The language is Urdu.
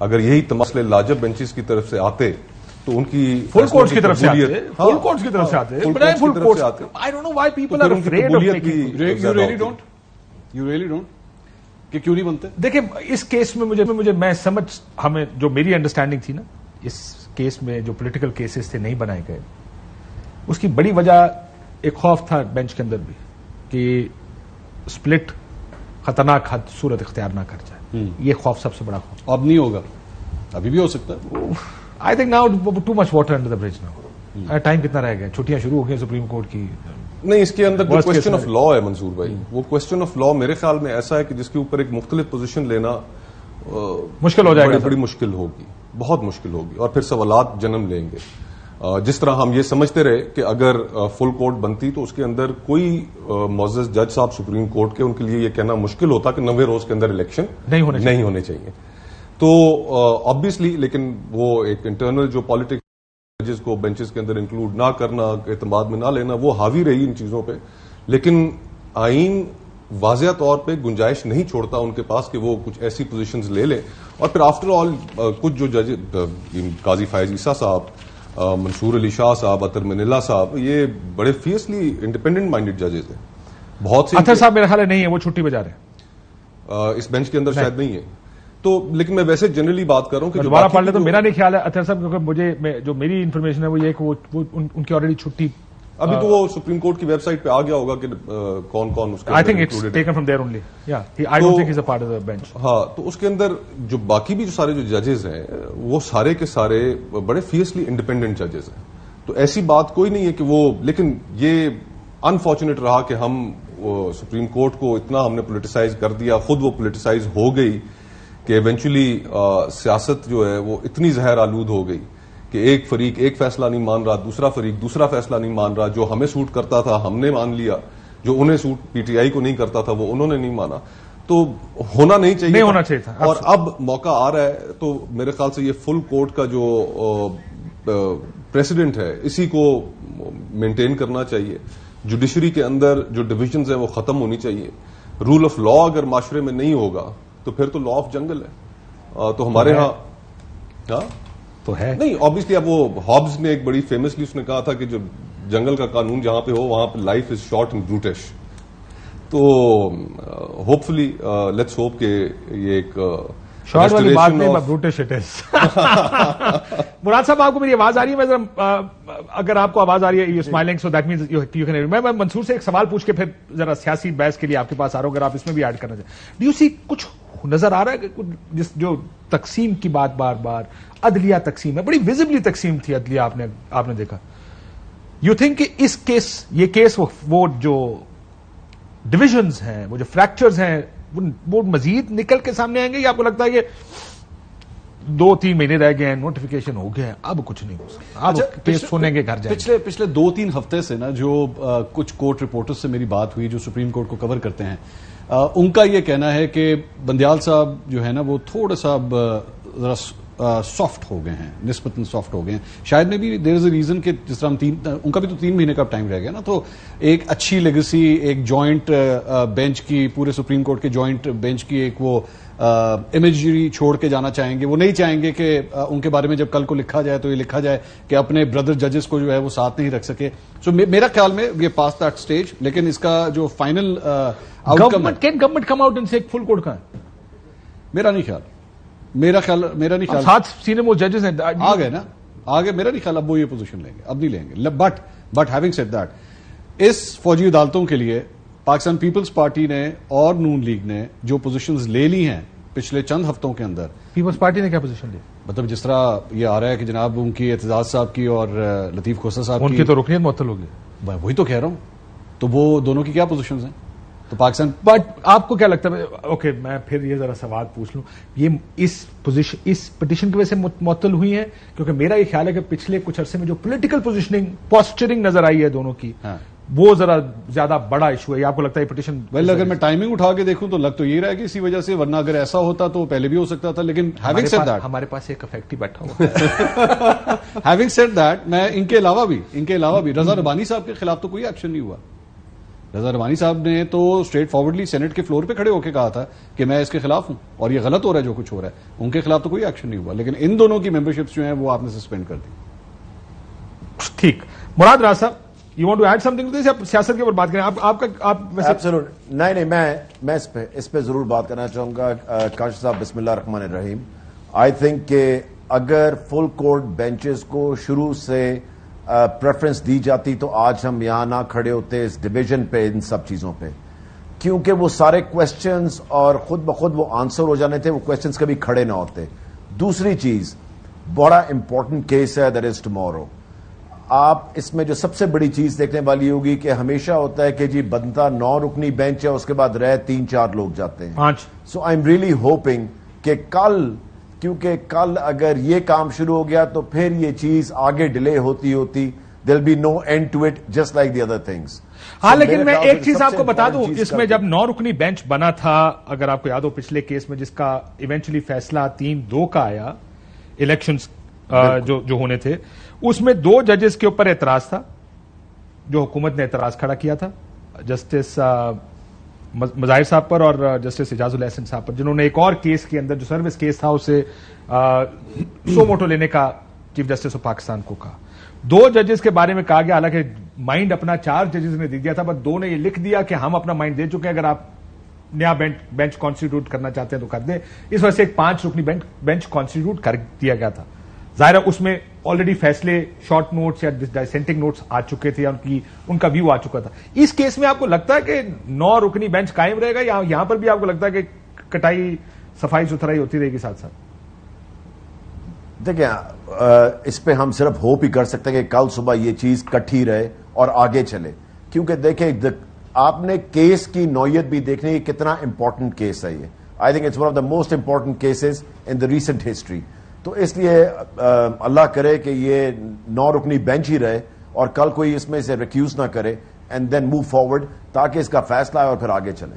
اگر یہی مسئلے لاجب بینچز کی طرف سے آتے تو ان کی فل کورٹس کی طرف سے آتے، فل کورٹس کی طرف سے آتے، بڑے فل courts. I don't know why people are afraid of taking. You really don't کہ کیوں نہیں بنتے؟ دیکھیں اس کیس میں مجھے میں سمجھ ہمیں جو میری انڈرسٹینڈنگ تھی نا اس کیس میں جو پولیٹیکل کیسز تھے نہیں بنائے گئے، اس کی بڑی وجہ ایک خوف تھا بینچ کے اندر بھی کہ سپلٹ خطرناک صورت اختیار نہ کر جائے. یہ خوف سب سے بڑا خوف. اب نہیں ہوگا، ابھی بھی ہو سکتا ہے. I think now too much water under the bridge now. Time کتنا رہ گیا؟ چھٹیاں شروع ہو گئی سپریم کورٹ کی. نہیں، اس کے اندر جو کوسچن آف لا ہے منصور بھائی، وہ کوسچن آف لا میرے خیال میں ایسا ہے کہ جس کے اوپر ایک مختلف پوزیشن لینا مشکل ہو جائے گا، بڑی مشکل ہوگی، بہت مشکل ہوگی، اور پھر سوالات جنم لیں گے. جس طرح ہم یہ سمجھتے رہے کہ اگر فل کورٹ بنتی تو اس کے اندر کوئی معزز جج صاحب سپریم کورٹ کے ان کے لیے یہ کہنا مشکل ہوتا کہ 90 روز کے اندر الیکشن نہیں ہونے چاہیے. تو آبویسلی لیکن وہ ایک انٹرنل جو پالیٹکس جس کو بینچز کے اندر انکلوڈ نہ کرنا، اعتماد میں نہ لینا، وہ حاوی رہی ان چیزوں پہ. لیکن آئین واضح طور پہ گنجائش نہیں چھوڑتا ان کے پاس کہ وہ کچھ ایسی پوزیشنز لے لیں. اور پھر آفٹر آل کچھ جو جج قاضی فائز عیسیٰ صاحب، منصور علی شاہ صاحب، اطہر منیلا صاحب، یہ بڑے فیئسلی انڈیپینڈنٹ مائنڈیڈ ججز ہیں. بہت سے اطہر صاحب میرے خیال نہیں ہے، وہ چھٹی پہ جا رہے ہیں اس بینچ کے اندر شاید نہیں ہے. تو لیکن میں ویسے جنرلی بات کر رہا ہوں کہ دوبارہ پڑھ لیں تو میرا نہیں خیال ہے اطہر صاحب، کیونکہ مجھے جو میری انفارمیشن ہے وہ یہ کہ وہ ان کی آلریڈی چھٹی ابھی تو وہ سپریم کورٹ کی ویب سائٹ پہ آ گیا ہوگا کہ کون کون اس کے I think it's taken from there only. I don't think he is a part of the bench. ہاں، تو اس کے اندر جو باقی بھی جو سارے جو ججز ہیں وہ سارے کے سارے بڑے فیئسلی انڈیپینڈنٹ ججز ہیں. تو ایسی بات کوئی نہیں ہے کہ وہ، لیکن یہ انفارچونیٹ رہا کہ ہم سپریم کورٹ کو اتنا ہم نے پولیٹیسائز کر دیا، خود وہ پولیٹیسائز ہو گئی کہ ایونچولی سیاست جو ہے وہ اتنی زہر آلود ہو گئی کہ ایک فریق ایک فیصلہ نہیں مان رہا، دوسرا فریق دوسرا فیصلہ نہیں مان رہا. جو ہمیں سوٹ کرتا تھا ہم نے مان لیا، جو انہیں سوٹ پی ٹی آئی کو نہیں کرتا تھا وہ انہوں نے نہیں مانا. تو ہونا نہیں چاہیے تھا. اور اب موقع آ رہا ہے تو میرے خیال سے یہ فل کورٹ کا جو پریسیڈنٹ ہے اسی کو مینٹین کرنا چاہیے. جوڈیشری کے اندر جو ڈویژنز ہیں وہ ختم ہونی چاہیے. رول آف لا اگر معاشرے میں نہیں ہوگا تو پھر تو لا آف جنگل ہے. تو ہمارے ہاں تو ہے نہیں، آبویسلی. اب وہ ہابز نے ایک بڑی فیمسلی اس نے کہا تھا کہ جو جنگل کا قانون جہاں پہ ہو وہاں پہ لائف از شارٹ اینڈ بروٹش. تو ہوپ فلی لیٹس ہوپ کہ یہ ایک شارٹ والی بات نہیں، بروٹش اٹ از. مراد صاحب آپ کو میری آواز آ رہی ہے؟ میں اگر آپ کو آواز آ رہی ہے you smiling so that means you can. میں منصور سے ایک سوال پوچھ کے پھر ذرا سیاسی بحث کے لیے آپ کے پاس آ رہا ہوں، اگر آپ اس میں بھی ایڈ کرنا چاہیں. ڈو یو سی کچھ نظر آ رہا ہے کہ جس جو تقسیم کی بات بار بار عدلیہ تقسیم ہے، بڑی ویزبلی تقسیم تھی عدلیہ، آپ نے دیکھا. یو تھنک کہ اس کیس یہ کیس وہ جو ڈویژنز ہیں، وہ جو فریکچرز ہیں، وہ مزید نکل کے سامنے آئیں گے، یا آپ کو لگتا ہے کہ 2-3 مہینے رہ گئے ہیں، نوٹیفیکیشن ہو گیا ہے، اب کچھ نہیں ہو سکتا، اب کیس سنیں گے گھر جائیں گے؟ پچھلے 2-3 ہفتے سے نا جو کچھ کورٹ رپورٹرز سے میری بات ہوئی جو سپریم کورٹ کو کور کرتے ہیں، ان کا یہ کہنا ہے کہ بندیال صاحب جو ہے نا وہ تھوڑا سا ذرا سافٹ ہو گئے ہیں، نسبتاً سافٹ ہو گئے ہیں. شاید میں بھی دیر از اے ریزن کہ جس طرح ان کا بھی تو 3 مہینے کا ٹائم رہ گیا نا، تو ایک اچھی لیگیسی، ایک جوائنٹ بینچ کی، پورے سپریم کورٹ کے جوائنٹ بینچ کی ایک وہ امیجری چھوڑ کے جانا چاہیں گے. وہ نہیں چاہیں گے کہ ان کے بارے میں جب کل کو لکھا جائے تو یہ لکھا جائے کہ اپنے بردر ججز کو جو ہے وہ ساتھ نہیں رکھ سکے. سو میرا خیال میں یہ پاس دیٹ اسٹیج، لیکن اس کا جو final government come out in سے ایک فل کورٹ کا ہے؟ میرا نہیں خیال 7 سینئر موسٹ ججز ہیں، آ گئے نا، آگے. میرا نہیں خیال اب وہ یہ پوزیشن لیں گے، اب نہیں لیں گے. بٹ ہیونگ سیڈ دیٹ، اس فوجی عدالتوں کے لیے پاکستان پیپلز پارٹی نے اور نون لیگ نے جو پوزیشنز لے لی ہیں پچھلے چند ہفتوں کے اندر. پیپلز پارٹی نے کیا پوزیشن لی؟ مطلب جس طرح یہ آ رہا ہے کہ جناب ان کی اعتزاز صاحب کی اور لطیف کھوسا صاحب کی تو رکنیت معطل ہوگی. وہی تو کہہ رہا ہوں. تو وہ دونوں کی کیا پوزیشنز ہیں؟ تو پاکستان. بٹ آپ کو کیا لگتا ہے؟ اوکے، میں پھر یہ ذرا سوال پوچھ لوں، یہ اس پٹیشن کی وجہ سے معطل ہوئی ہیں؟ کیونکہ میرا یہ خیال ہے کہ پچھلے کچھ عرصے میں جو پولیٹیکل پوزیشننگ، پوسچرنگ نظر آئی ہے دونوں کی، وہ ذرا زیادہ بڑا ایشو ہے. آپ کو لگتا ہے پٹیشن؟ اگر میں ٹائمنگ اٹھا کے دیکھوں تو لگ تو یہ رہا ہے کہ اسی وجہ سے، ورنہ اگر ایسا ہوتا تو پہلے بھی ہو سکتا تھا. لیکن ہیونگ سیڈ دیٹ، ہمارے پاس ایک افیکٹو بیٹھا ہوا. ہیونگ سیڈ دیٹ، میں ان کے علاوہ بھی رضا ربانی صاحب کے خلاف تو کوئی ایکشن نہیں ہوا. رضا رحمانی صاحب نے تو اسٹریٹ فارورڈلی سینٹ کے فلور پہ کھڑے ہو کے کہا تھا کہ میں اس کے خلاف ہوں اور یہ غلط ہو رہا ہے جو کچھ ہو رہا ہے. ان کے خلاف تو کوئی ایکشن نہیں ہوا, لیکن ان دونوں کی ممبرشپس جو ہیں وہ آپ نے سسپینڈ کر دی. ٹھیک, Murad Raz sahab, you want to add something to this, یا سیاست کے اوپر بات کریں آپ نہیں, میں اس پہ ضرور بات کرنا چاہوں گا. کاشف صاحب, بسم اللہ الرحمن الرحیم. آئی تھنک کہ اگر فل کورٹ بینچز کو شروع سے پریفرنس دی جاتی تو آج ہم یہاں نہ کھڑے ہوتے اس ڈویژن پہ, ان سب چیزوں پہ, کیونکہ وہ سارے کوشچنز اور خود بخود وہ آنسر ہو جانے تھے, وہ کوشچنز کبھی کھڑے نہ ہوتے. دوسری چیز, بڑا امپورٹنٹ کیس ہے, دیٹ از ٹمورو. آپ اس میں جو سب سے بڑی چیز دیکھنے والی ہوگی کہ ہمیشہ ہوتا ہے کہ جی بنتا 9 رکنی بینچ ہے, اس کے بعد رہ 3-4 لوگ جاتے ہیں. سو آئی ایم ریئلی ہوپنگ کہ کیونکہ کل اگر یہ کام شروع ہو گیا تو پھر یہ چیز آگے ڈیلے ہوتی there will be no end to it, just like the other things. ہاں, لیکن میں ایک چیز آپ کو بتا دوں, اس میں جب 9 رکنی بینچ بنا تھا, اگر آپ کو یاد ہو پچھلے کیس میں جس کا ایونچولی فیصلہ 3-2 کا آیا, الیکشنز جو ہونے تھے, اس میں 2 ججز کے اوپر اعتراض تھا, جو حکومت نے اعتراض کھڑا کیا تھا, جسٹس مظاہر صاحب پر اور جسٹس اعجاز الحسن صاحب پر, جنہوں نے ایک اور کیس کے اندر جو سروس کیس تھا اسے سو موٹو لینے کا چیف جسٹس آف پاکستان کو کہا. 2 ججز کے بارے میں کہا گیا, حالانکہ مائنڈ اپنا 4 ججز نے دے دیا تھا, بس 2 نے یہ لکھ دیا کہ ہم اپنا مائنڈ دے چکے ہیں, اگر آپ نیا بینچ کانسٹیٹیوٹ کرنا چاہتے ہیں تو کر دیں. اس وجہ سے ایک 5 رکنی بینچ کانسٹیٹیوٹ کر دیا گیا تھا. ظاہر ہے اس میں آلریڈی فیصلے شارٹ نوٹس یا ڈسینٹنگ نوٹس آ چکے تھے, ان کا ویو آ چکا تھا. اس کیس میں آپ کو لگتا ہے کہ 9 رکنی بینچ قائم رہے گا, یا یہاں پر بھی آپ کو لگتا ہے کہ کٹائی صفائی ستھرائی ہوتی رہے گی ساتھ ساتھ؟ دیکھیں, اس پہ ہم صرف ہوپ ہی کر سکتے ہیں کہ کل صبح یہ چیز کٹھی رہے اور آگے چلے, کیونکہ دیکھیں آپ نے کیس کی نوعیت بھی دیکھنی ہے, کتنا امپورٹنٹ کیس ہے یہ. I think it's one of the most important cases in the recent history. تو اس لیے اللہ کرے کہ یہ 9 رکنی بینچ ہی رہے اور کل کوئی اس میں سے ریکیوز نہ کرے, اینڈ دین موو فارورڈ, تاکہ اس کا فیصلہ ہے اور پھر آگے چلے.